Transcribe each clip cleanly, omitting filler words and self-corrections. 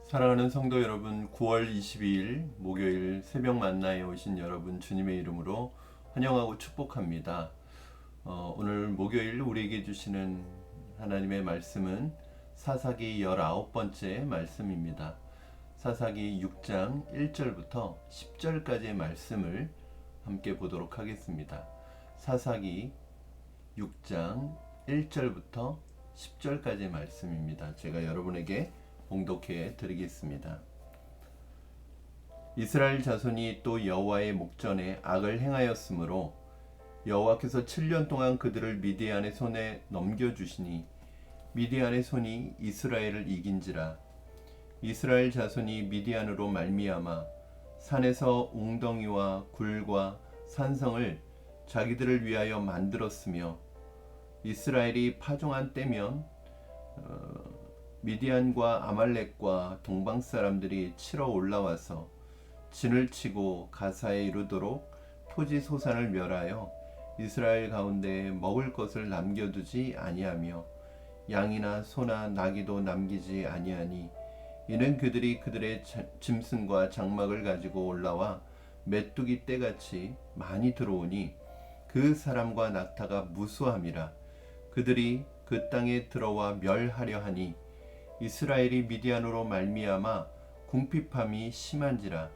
사랑하는 성도 여러분, 9월 22일 목요일 새벽 만나에 오신 여러분 주님의 이름으로 환영하고 축복합니다. 오늘 목요일 우리에게 주시는 하나님의 말씀은 사사기 19번째 말씀입니다. 사사기 6장 1절부터 10절까지의 말씀을 함께 보도록 하겠습니다. 사사기 6장 1절부터 10절까지의 말씀입니다. 제가 여러분에게 봉독해 드리겠습니다. 이스라엘 자손이 또 여호와의 목전에 악을 행하였으므로 여호와께서 7년 동안 그들을 미디안의 손에 넘겨주시니 미디안의 손이 이스라엘을 이긴지라. 이스라엘 자손이 미디안으로 말미암아 산에서 웅덩이와 굴과 산성을 자기들을 위하여 만들었으며 이스라엘이 파종한 때면 미디안과 아말렉과 동방 사람들이 치러 올라와서 진을 치고 가사에 이르도록 토지 소산을 멸하여 이스라엘 가운데 먹을 것을 남겨두지 아니하며 양이나 소나 나귀도 남기지 아니하니 이는 그들이 그들의 짐승과 장막을 가지고 올라와 메뚜기 떼같이 많이 들어오니 그 사람과 낙타가 무수함이라. 그들이 그 땅에 들어와 멸하려 하니 이스라엘이 미디안으로 말미암아 궁핍함이 심한지라.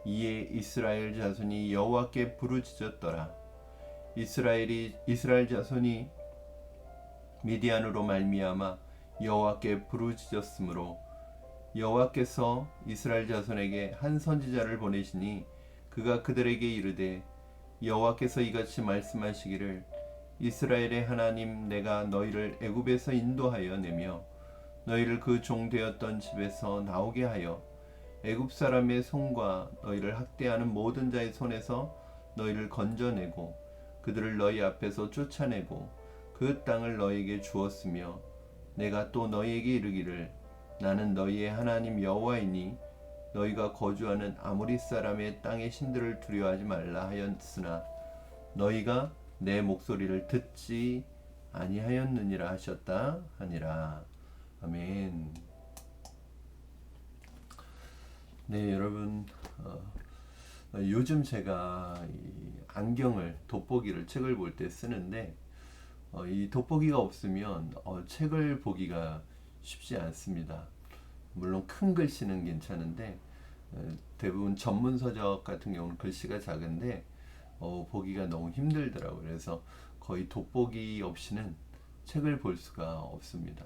이에 이스라엘 자손이 여호와께 부르짖었더라. 이스라엘 자손이 미디안으로 말미암아 여호와께 부르짖었으므로 여호와께서 이스라엘 자손에게 한 선지자를 보내시니 그가 그들에게 이르되 여호와께서 이같이 말씀하시기를 이스라엘의 하나님 내가 너희를 애굽에서 인도하여 내며 너희를 그 종되었던 집에서 나오게 하여 애굽 사람의 손과 너희를 학대하는 모든 자의 손에서 너희를 건져내고 그들을 너희 앞에서 쫓아내고 그 땅을 너희에게 주었으며 내가 또 너희에게 이르기를 나는 너희의 하나님 여호와이니 너희가 거주하는 아모리 사람의 땅의 신들을 두려워하지 말라 하였으나 너희가 내 목소리를 듣지 아니하였느니라 하셨다 하니라. 아멘. 네, 여러분, 요즘 제가 이 안경을 돋보기를 책을 볼 때 쓰는데 이 돋보기가 없으면 책을 보기가 쉽지 않습니다. 물론 큰 글씨는 괜찮은데 대부분 전문 서적 같은 경우는 글씨가 작은데 보기가 너무 힘들더라고요. 그래서 거의 돋보기 없이는 책을 볼 수가 없습니다.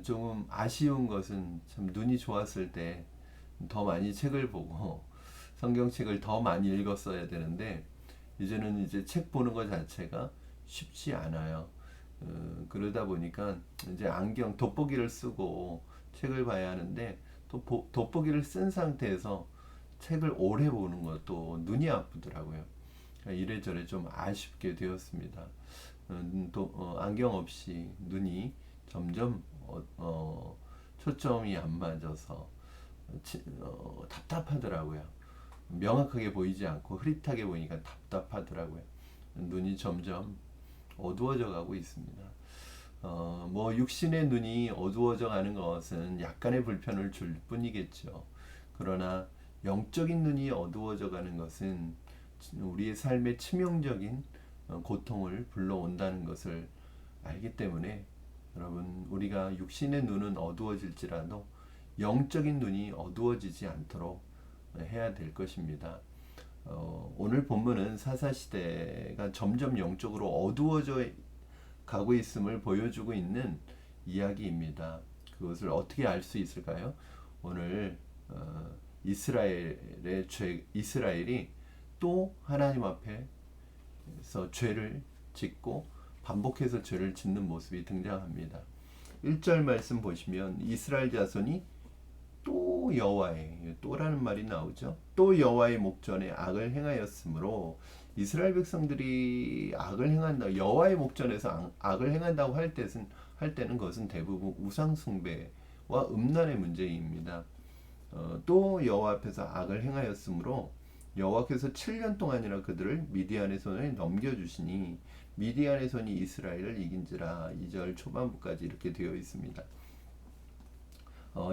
조금 아쉬운 것은 참 눈이 좋았을 때 더 많이 책을 보고 성경책을 더 많이 읽었어야 되는데 이제는 이제 책 보는 것 자체가 쉽지 않아요. 그러다 보니까 이제 안경 돋보기를 쓰고 책을 봐야 하는데 또 돋보기를 쓴 상태에서 책을 오래 보는 것도 눈이 아프더라고요. 이래저래 좀 아쉽게 되었습니다. 안경 없이 눈이 점점 초점이 안 맞아서 답답하더라고요. 명확하게 보이지 않고 흐릿하게 보이니까 답답하더라고요. 눈이 점점 어두워져 가고 있습니다. 육신의 눈이 어두워져 가는 것은 약간의 불편을 줄 뿐이겠죠. 그러나 영적인 눈이 어두워져 가는 것은 우리의 삶에 치명적인 고통을 불러온다는 것을 알기 때문에 여러분, 우리가 육신의 눈은 어두워질지라도 영적인 눈이 어두워지지 않도록 해야 될 것입니다. 오늘 본문은 사사시대가 점점 영적으로 어두워져 가고 있음을 보여주고 있는 이야기입니다. 그것을 어떻게 알 수 있을까요? 오늘 이스라엘이 또 하나님 앞에서 죄를 짓고 반복해서 죄를 짓는 모습이 등장합니다. 1절 말씀 보시면 이스라엘 자손이 또 여호와의, 또라는 말이 나오죠. 또 여호와의 목전에 악을 행하였으므로 이스라엘 백성들이 악을 행한다, 여호와의 목전에서 악을 행한다고 할 때는 그것은 대부분 우상 숭배와 음란의 문제입니다. 또 여호와 앞에서 악을 행하였으므로 여호와께서 7년 동안이나 그들을 미디안의 손에 넘겨주시니 미디안의 손이 이스라엘을 이긴지라. 2절 초반부까지 이렇게 되어 있습니다.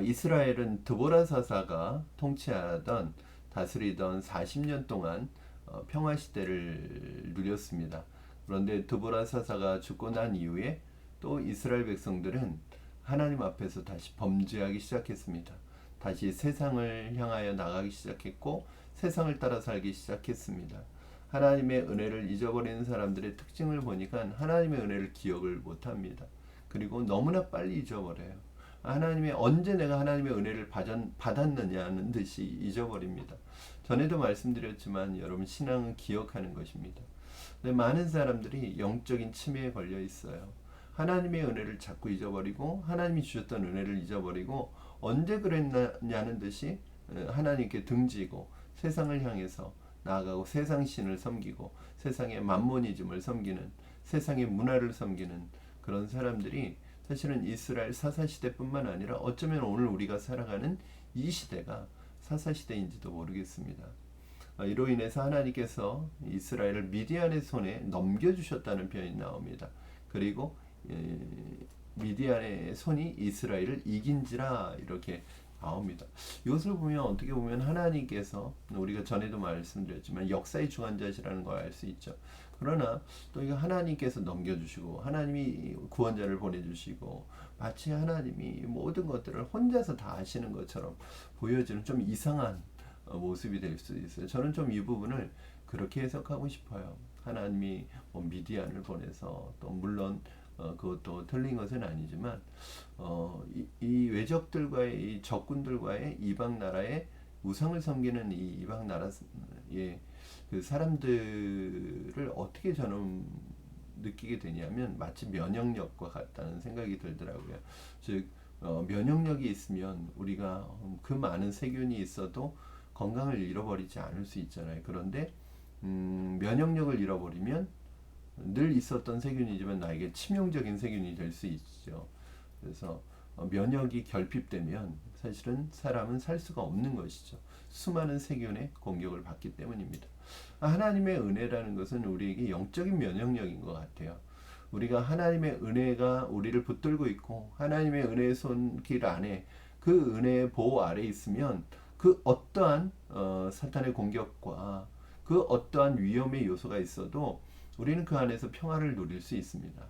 이스라엘은 드보라 사사가 통치하던 다스리던 40년 동안 평화 시대를 누렸습니다. 그런데 드보라 사사가 죽고 난 이후에 또 이스라엘 백성들은 하나님 앞에서 다시 범죄하기 시작했습니다. 다시 세상을 향하여 나가기 시작했고 세상을 따라 살기 시작했습니다. 하나님의 은혜를 잊어버리는 사람들의 특징을 보니까 하나님의 은혜를 기억을 못합니다. 그리고 너무나 빨리 잊어버려요. 언제 내가 하나님의 은혜를 받았느냐는 듯이 잊어버립니다. 전에도 말씀드렸지만 여러분, 신앙은 기억하는 것입니다. 근데 많은 사람들이 영적인 치매에 걸려 있어요. 하나님의 은혜를 자꾸 잊어버리고 하나님이 주셨던 은혜를 잊어버리고 언제 그랬냐는 듯이 하나님께 등지고 세상을 향해서 나아가고 세상 신을 섬기고 세상의 만모니즘을 섬기는, 세상의 문화를 섬기는 그런 사람들이 사실은 이스라엘 사사시대뿐만 아니라 어쩌면 오늘 우리가 살아가는 이 시대가 사사시대인지도 모르겠습니다. 이로 인해서 하나님께서 이스라엘을 미디안의 손에 넘겨주셨다는 표현이 나옵니다. 그리고 미디안의 손이 이스라엘을 이긴지라 이렇게 나옵니다. 이것을 보면 어떻게 보면 하나님께서, 우리가 전에도 말씀드렸지만 역사의 주관자시라는 걸 알 수 있죠. 그러나 또 이거 하나님께서 넘겨주시고 하나님이 구원자를 보내주시고 마치 하나님이 모든 것들을 혼자서 다 하시는 것처럼 보여지는 좀 이상한 모습이 될 수 있어요. 저는 좀 이 부분을 그렇게 해석하고 싶어요. 하나님이 미디안을 보내서, 또 물론 그것도 틀린 것은 아니지만 이 외적들과의, 이 적군들과의, 이방 나라의 우상을 섬기는 이 이방 나라의 그 사람들을 어떻게 저는 느끼게 되냐면 마치 면역력과 같다는 생각이 들더라고요. 즉 면역력이 있으면 우리가 그 많은 세균이 있어도 건강을 잃어버리지 않을 수 있잖아요. 그런데 면역력을 잃어버리면 늘 있었던 세균이지만 나에게 치명적인 세균이 될 수 있죠. 그래서 면역이 결핍되면 사실은 사람은 살 수가 없는 것이죠. 수많은 세균의 공격을 받기 때문입니다. 하나님의 은혜라는 것은 우리에게 영적인 면역력인 것 같아요. 우리가 하나님의 은혜가 우리를 붙들고 있고 하나님의 은혜의 손길 안에, 그 은혜의 보호 아래 있으면 그 어떠한 사탄의 공격과 그 어떠한 위험의 요소가 있어도 우리는 그 안에서 평화를 누릴 수 있습니다.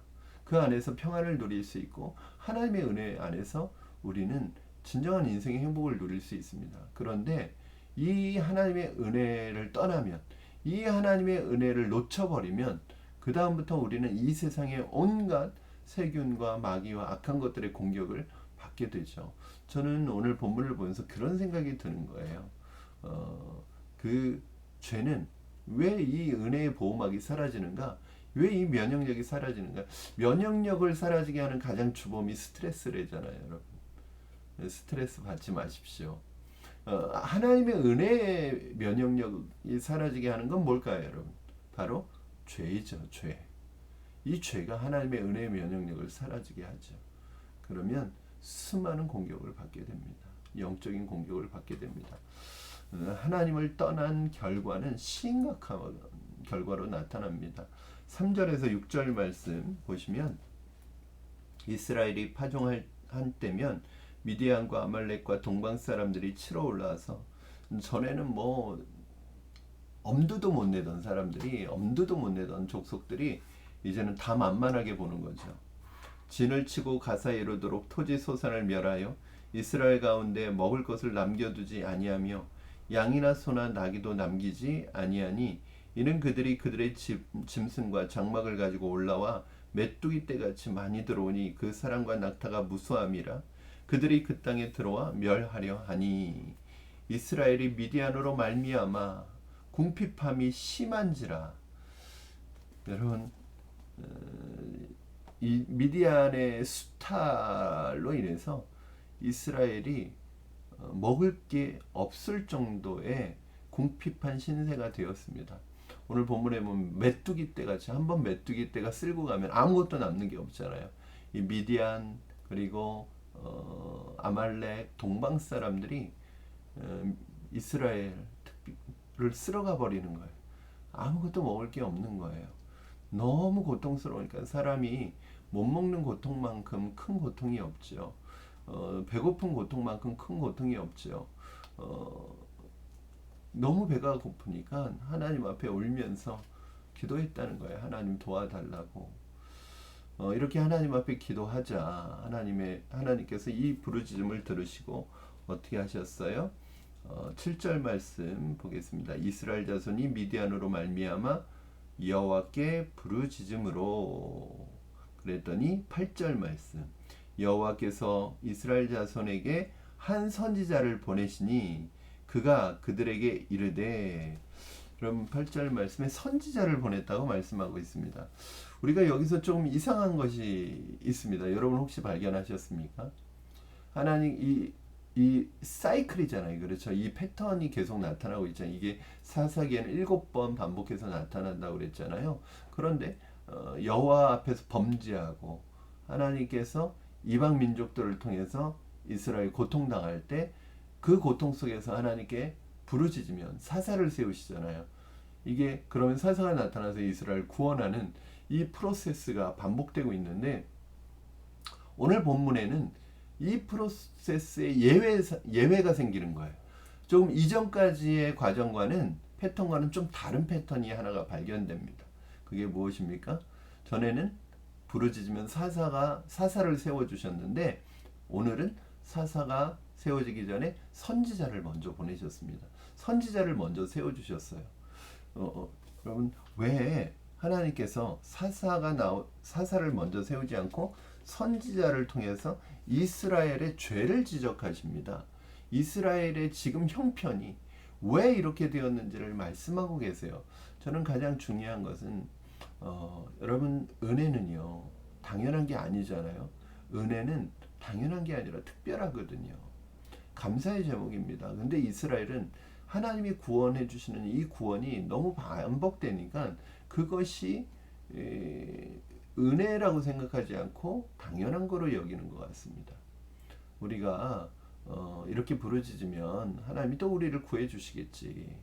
그 안에서 평화를 누릴 수 있고 하나님의 은혜 안에서 우리는 진정한 인생의 행복을 누릴 수 있습니다. 그런데 이 하나님의 은혜를 떠나면, 이 하나님의 은혜를 놓쳐버리면 그 다음부터 우리는 이 세상의 온갖 세균과 마귀와 악한 것들의 공격을 받게 되죠. 저는 오늘 본문을 보면서 그런 생각이 드는 거예요. 그 죄는 왜 이 은혜의 보호막이 사라지는가? 왜 이 면역력이 사라지는가? 면역력을 사라지게 하는 가장 주범이 스트레스래잖아요, 여러분. 스트레스 받지 마십시오. 하나님의 은혜의 면역력이 사라지게 하는 건 뭘까요, 여러분? 바로 죄이죠, 죄. 이 죄가 하나님의 은혜의 면역력을 사라지게 하죠. 그러면 수많은 공격을 받게 됩니다. 영적인 공격을 받게 됩니다. 하나님을 떠난 결과는 심각한 결과로 나타납니다. 3절에서 6절 말씀 보시면 이스라엘이 파종할 한때면 미디안과 아말렉과 동방 사람들이 치러 올라와서, 전에는 엄두도 못 내던 사람들이, 엄두도 못 내던 족속들이 이제는 다 만만하게 보는 거죠. 진을 치고 가사에 이르도록 토지 소산을 멸하여 이스라엘 가운데 먹을 것을 남겨두지 아니하며 양이나 소나 나귀도 남기지 아니하니 이는 그들이 그들의 짐승과 장막을 가지고 올라와 메뚜기 떼같이 많이 들어오니 그 사람과 낙타가 무수함이라. 그들이 그 땅에 들어와 멸하려 하니 이스라엘이 미디안으로 말미암아 궁핍함이 심한지라. 여러분, 이 미디안의 수탈로 인해서 이스라엘이 먹을 게 없을 정도의 궁핍한 신세가 되었습니다. 오늘 본문에 보면 메뚜기 떼같이, 한번 메뚜기 떼가 쓸고 가면 아무것도 남는 게 없잖아요. 이 미디안, 그리고 아말렉, 동방 사람들이 이스라엘을 쓸어가 버리는 거예요. 아무것도 먹을 게 없는 거예요. 너무 고통스러우니까 사람이 못 먹는 고통만큼 큰 고통이 없죠. 배고픈 고통만큼 큰 고통이 없죠. 어, 너무 배가 고프니까 하나님 앞에 울면서 기도했다는 거예요. 하나님 도와달라고. 이렇게 하나님 앞에 기도하자. 하나님께서 이 부르짖음을 들으시고 어떻게 하셨어요? 7절 말씀 보겠습니다. 이스라엘 자손이 미디안으로 말미암아 여호와께 부르짖음으로 그랬더니 8절 말씀 여호와께서 이스라엘 자손에게 한 선지자를 보내시니 그가 그들에게 이르되 그럼 8절 말씀에 선지자를 보냈다고 말씀하고 있습니다. 우리가 여기서 좀 이상한 것이 있습니다. 여러분 혹시 발견하셨습니까? 하나님 이 사이클이잖아요. 그렇죠? 이 패턴이 계속 나타나고 있잖아요. 이게 사사기에는 7번 반복해서 나타난다고 그랬잖아요. 그런데 여호와 앞에서 범죄하고 하나님께서 이방 민족들을 통해서 이스라엘 고통당할 때 그 고통 속에서 하나님께 부르짖으면 사사를 세우시잖아요. 이게 그러면 사사가 나타나서 이스라엘 구원하는 이 프로세스가 반복되고 있는데 오늘 본문에는 이 프로세스에 예외가 생기는 거예요. 조금 이전까지의 과정과는 패턴과는 좀 다른 패턴이 하나가 발견됩니다. 그게 무엇입니까? 전에는 부르짖으면 사사를 세워주셨는데 오늘은 사사가 세워지기 전에 선지자를 먼저 보내셨습니다. 선지자를 먼저 세워주셨어요. 여러분 왜 하나님께서 사사를 먼저 세우지 않고 선지자를 통해서 이스라엘의 죄를 지적하십니다. 이스라엘의 지금 형편이 왜 이렇게 되었는지를 말씀하고 계세요. 저는 가장 중요한 것은 여러분 은혜는요 당연한 게 아니잖아요. 은혜는 당연한 게 아니라 특별하거든요. 감사의 제목입니다. 근데 이스라엘은 하나님이 구원해 주시는 이 구원이 너무 반복되니까 그것이 은혜라고 생각하지 않고 당연한 거로 여기는 것 같습니다. 우리가 이렇게 부르짖으면 하나님이 또 우리를 구해 주시겠지.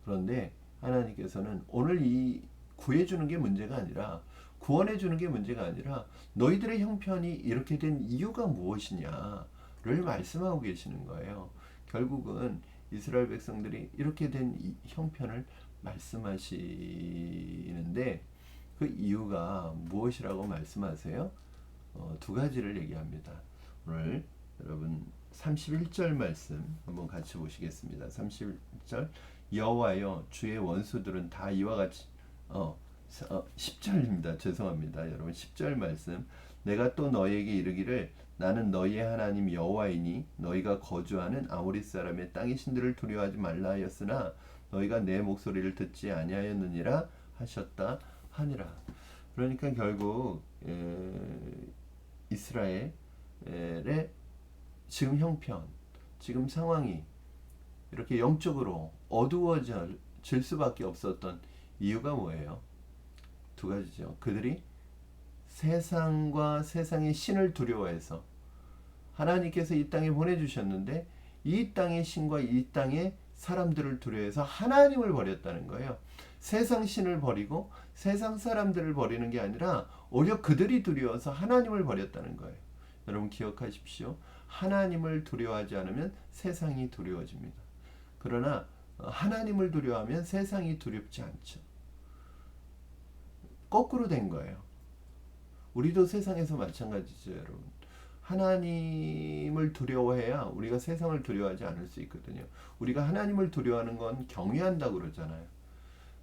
그런데 하나님께서는 오늘 이 구해 주는 게 문제가 아니라 구원해 주는 게 문제가 아니라 너희들의 형편이 이렇게 된 이유가 무엇이냐를 말씀하고 계시는 거예요. 결국은 이스라엘 백성들이 이렇게 된 형편을 말씀하시는데 그 이유가 무엇이라고 말씀하세요? 두 가지를 얘기합니다. 오늘 여러분 31절 말씀 한번 같이 보시겠습니다. 31절 여호와여 주의 원수들은 다 이와 같이 10절입니다. 죄송합니다. 여러분 10절 말씀 내가 또 너희에게 이르기를 나는 너희의 하나님 여호와이니 너희가 거주하는 아모리 사람의 땅의 신들을 두려워하지 말라 하였으나 너희가 내 목소리를 듣지 아니하였느니라 하셨다 하니라. 그러니까 결국 이스라엘의 지금 형편, 지금 상황이 이렇게 영적으로 어두워질 수밖에 없었던 이유가 뭐예요? 두 가지죠. 그들이 세상과 세상의 신을 두려워해서 하나님께서 이 땅에 보내주셨는데 이 땅의 신과 이 땅의 사람들을 두려워해서 하나님을 버렸다는 거예요. 세상 신을 버리고 세상 사람들을 버리는 게 아니라 오히려 그들이 두려워서 하나님을 버렸다는 거예요. 여러분 기억하십시오. 하나님을 두려워하지 않으면 세상이 두려워집니다. 그러나 하나님을 두려워하면 세상이 두렵지 않죠. 거꾸로 된 거예요. 우리도 세상에서 마찬가지죠, 여러분. 하나님을 두려워해야 우리가 세상을 두려워하지 않을 수 있거든요. 우리가 하나님을 두려워하는 건 경외한다고 그러잖아요.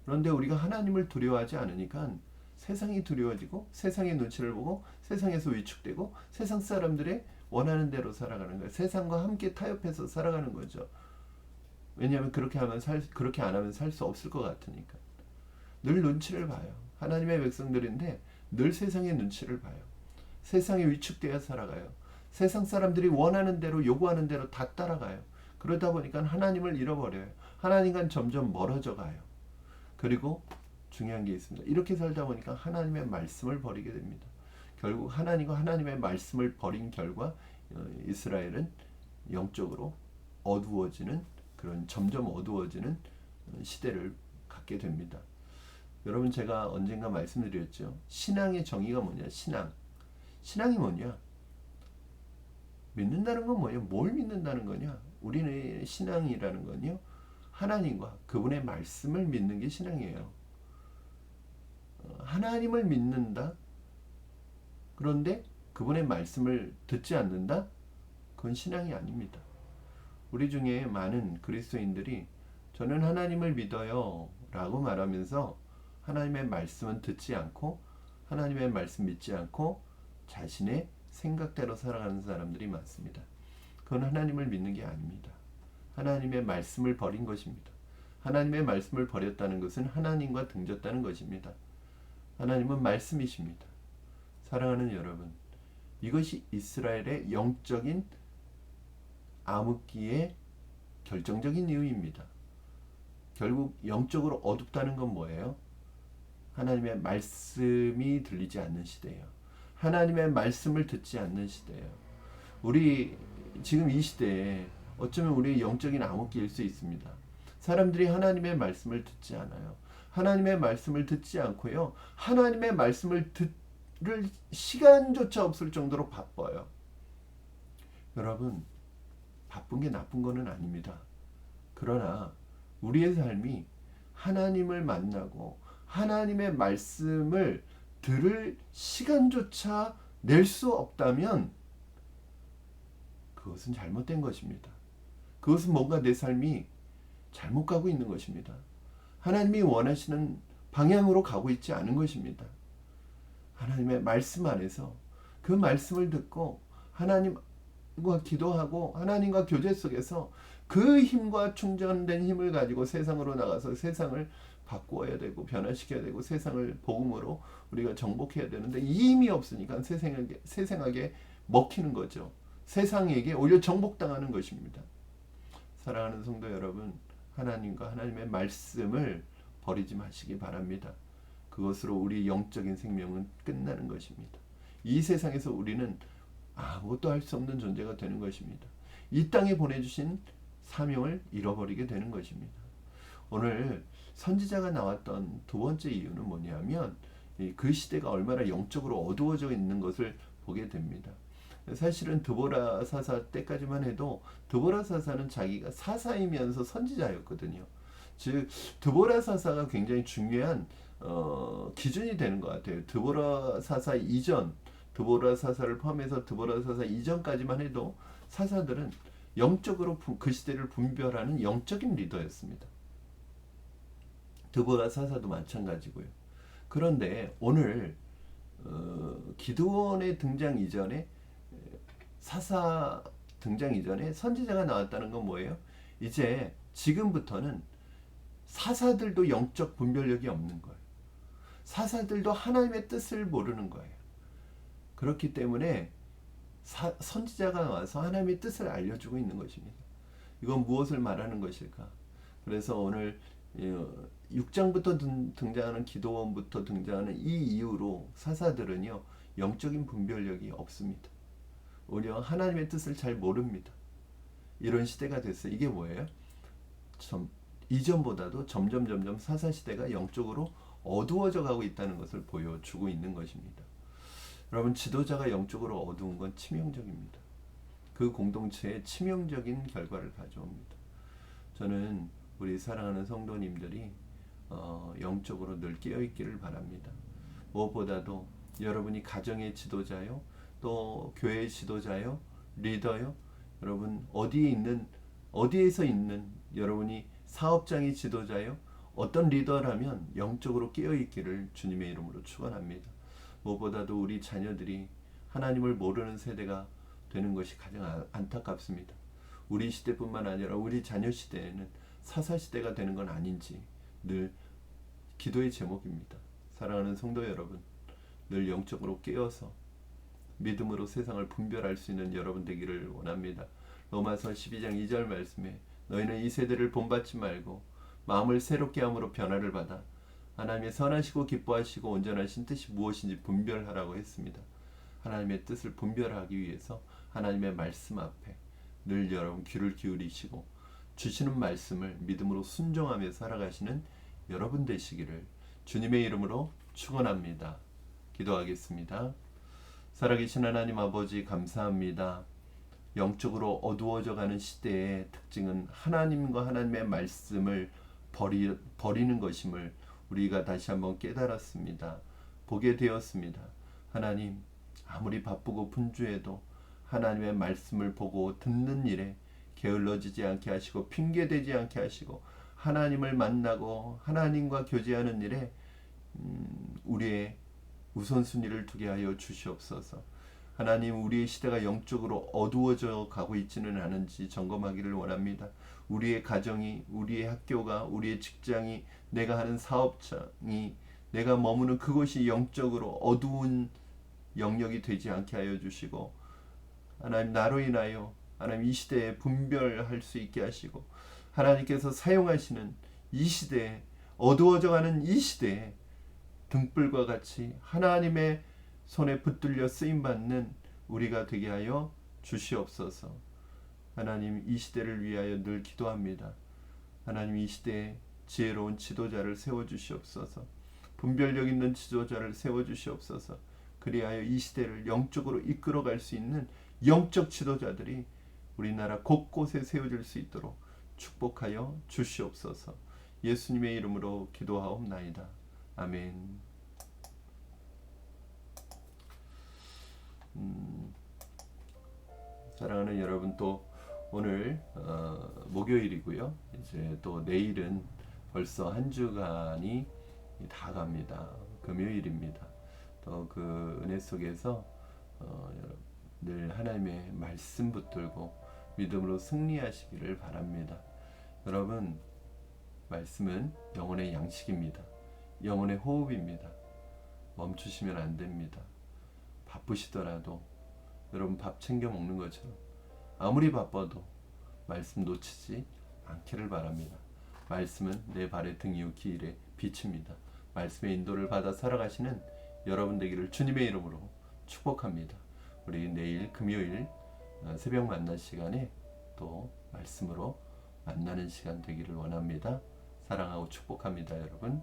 그런데 우리가 하나님을 두려워하지 않으니까 세상이 두려워지고 세상의 눈치를 보고 세상에서 위축되고 세상 사람들의 원하는 대로 살아가는 거예요. 세상과 함께 타협해서 살아가는 거죠. 왜냐하면 그렇게 안 하면 살 수 없을 것 같으니까. 늘 눈치를 봐요. 하나님의 백성들인데 늘 세상의 눈치를 봐요. 세상에 위축되어 살아가요. 세상 사람들이 원하는 대로 요구하는 대로 다 따라가요. 그러다 보니까 하나님을 잃어버려요. 하나님과 점점 멀어져 가요. 그리고 중요한 게 있습니다. 이렇게 살다 보니까 하나님의 말씀을 버리게 됩니다. 결국 하나님과 하나님의 말씀을 버린 결과 이스라엘은 영적으로 어두워지는 그런 점점 어두워지는 시대를 갖게 됩니다. 여러분 제가 언젠가 말씀드렸죠. 신앙의 정의가 뭐냐? 신앙이 뭐냐? 믿는다는 건 뭐냐? 뭘 믿는다는 거냐? 우리는 신앙이라는 건요, 하나님과 그분의 말씀을 믿는 게 신앙이에요. 하나님을 믿는다? 그런데 그분의 말씀을 듣지 않는다? 그건 신앙이 아닙니다. 우리 중에 많은 그리스도인들이 저는 하나님을 믿어요 라고 말하면서 하나님의 말씀은 듣지 않고 하나님의 말씀 믿지 않고 자신의 생각대로 살아가는 사람들이 많습니다. 그건 하나님을 믿는 게 아닙니다. 하나님의 말씀을 버린 것입니다. 하나님의 말씀을 버렸다는 것은 하나님과 등졌다는 것입니다. 하나님은 말씀이십니다. 사랑하는 여러분, 이것이 이스라엘의 영적인 암흑기의 결정적인 이유입니다. 결국 영적으로 어둡다는 건 뭐예요? 하나님의 말씀이 들리지 않는 시대예요. 하나님의 말씀을 듣지 않는 시대예요. 우리 지금 이 시대에 어쩌면 우리의 영적인 암흑기일 수 있습니다. 사람들이 하나님의 말씀을 듣지 않아요. 하나님의 말씀을 듣지 않고요, 하나님의 말씀을 들을 시간조차 없을 정도로 바빠요. 여러분, 바쁜 게 나쁜 거는 아닙니다. 그러나 우리의 삶이 하나님을 만나고 하나님의 말씀을 들을 시간조차 낼 수 없다면 그것은 잘못된 것입니다. 그것은 뭔가 내 삶이 잘못 가고 있는 것입니다. 하나님이 원하시는 방향으로 가고 있지 않은 것입니다. 하나님의 말씀 안에서 그 말씀을 듣고 하나님과 기도하고 하나님과 교제 속에서 그 힘과 충전된 힘을 가지고 세상으로 나가서 세상을 바꾸어야 되고 변화시켜야 되고 세상을 복음으로 우리가 정복해야 되는데 이 힘이 없으니까 세상에게 먹히는 거죠. 세상에게 오히려 정복당하는 것입니다. 사랑하는 성도 여러분, 하나님과 하나님의 말씀을 버리지 마시기 바랍니다. 그것으로 우리 영적인 생명은 끝나는 것입니다. 이 세상에서 우리는 아무것도 할 수 없는 존재가 되는 것입니다. 이 땅에 보내주신 사명을 잃어버리게 되는 것입니다. 오늘 선지자가 나왔던 두 번째 이유는 뭐냐면 그 시대가 얼마나 영적으로 어두워져 있는 것을 보게 됩니다. 사실은 드보라 사사 때까지만 해도 드보라 사사는 자기가 사사이면서 선지자였거든요. 즉 드보라 사사가 굉장히 중요한 기준이 되는 것 같아요. 드보라 사사 이전, 드보라 사사를 포함해서 드보라 사사 이전까지만 해도 사사들은 영적으로 그 시대를 분별하는 영적인 리더였습니다. 드보라 사사도 마찬가지고요. 그런데 오늘 기드온의 등장 이전에 사사 등장 이전에 선지자가 나왔다는 건 뭐예요? 이제 지금부터는 사사들도 영적 분별력이 없는 거예요. 사사들도 하나님의 뜻을 모르는 거예요. 그렇기 때문에 선지자가 나와서 하나님의 뜻을 알려주고 있는 것입니다. 이건 무엇을 말하는 것일까? 그래서 오늘 6장부터 등장하는 기도원부터 등장하는 이 이유로 사사들은요, 영적인 분별력이 없습니다. 오히려 하나님의 뜻을 잘 모릅니다. 이런 시대가 됐어요. 이게 뭐예요? 이전보다도 점점 사사시대가 영적으로 어두워져 가고 있다는 것을 보여주고 있는 것입니다. 여러분, 지도자가 영적으로 어두운 건 치명적입니다. 그 공동체에 치명적인 결과를 가져옵니다. 저는 우리 사랑하는 성도님들이 영적으로 늘 깨어있기를 바랍니다. 무엇보다도 여러분이 가정의 지도자요, 또 교회의 지도자요, 리더요, 여러분 어디에서 있는 여러분이 사업장의 지도자요, 어떤 리더라면 영적으로 깨어있기를 주님의 이름으로 축원합니다. 무엇보다도 우리 자녀들이 하나님을 모르는 세대가 되는 것이 가장 안타깝습니다. 우리 시대뿐만 아니라 우리 자녀 시대에는 사사 시대가 되는 건 아닌지 늘 기도의 제목입니다. 사랑하는 성도 여러분, 늘 영적으로 깨어서 믿음으로 세상을 분별할 수 있는 여러분 되기를 원합니다. 로마서 12장 2절 말씀에 너희는 이 세대를 본받지 말고 마음을 새롭게 함으로 변화를 받아 하나님의 선하시고 기뻐하시고 온전하신 뜻이 무엇인지 분별하라고 했습니다. 하나님의 뜻을 분별하기 위해서 하나님의 말씀 앞에 늘 여러분 귀를 기울이시고 주시는 말씀을 믿음으로 순종하며 살아가시는 여러분 되시기를 주님의 이름으로 축원합니다. 기도하겠습니다. 살아계신 하나님 아버지 감사합니다. 영적으로 어두워져 가는 시대의 특징은 하나님과 하나님의 말씀을 버리는 것임을 우리가 다시 한번 깨달았습니다. 보게 되었습니다. 하나님, 아무리 바쁘고 분주해도 하나님의 말씀을 보고 듣는 일에 게을러지지 않게 하시고 핑계대지 않게 하시고 하나님을 만나고 하나님과 교제하는 일에 우리의 우선순위를 두게 하여 주시옵소서. 하나님, 우리의 시대가 영적으로 어두워져 가고 있지는 않은지 점검하기를 원합니다. 우리의 가정이, 우리의 학교가, 우리의 직장이, 내가 하는 사업장이, 내가 머무는 그곳이 영적으로 어두운 영역이 되지 않게 하여 주시고, 하나님, 나로 인하여 하나님 이 시대에 분별할 수 있게 하시고, 하나님께서 사용하시는 이 시대에, 어두워져가는 이 시대에 등불과 같이 하나님의 손에 붙들려 쓰임받는 우리가 되게 하여 주시옵소서. 하나님, 이 시대를 위하여 늘 기도합니다. 하나님, 이 시대에 지혜로운 지도자를 세워주시옵소서. 분별력 있는 지도자를 세워주시옵소서. 그리하여 이 시대를 영적으로 이끌어갈 수 있는 영적 지도자들이 우리나라 곳곳에 세워질 수 있도록 축복하여 주시옵소서. 예수님의 이름으로 기도하옵나이다. 아멘. 사랑하는 여러분, 또 오늘 목요일이고요. 이제 또 내일은 벌써 한 주간이 다 갑니다. 금요일입니다. 또 그 은혜 속에서 늘 하나님의 말씀 붙들고 믿음으로 승리하시기를 바랍니다. 여러분, 말씀은 영혼의 양식입니다. 영혼의 호흡입니다. 멈추시면 안 됩니다. 바쁘시더라도 여러분, 밥 챙겨 먹는 것처럼 아무리 바빠도 말씀 놓치지 않기를 바랍니다. 말씀은 내 발의 등 이후 길의 빛입니다. 말씀의 인도를 받아 살아가시는 여러분 되기를 주님의 이름으로 축복합니다. 우리 내일 금요일 새벽 만날 시간에 또 말씀으로 만나는 시간 되기를 원합니다. 사랑하고 축복합니다, 여러분.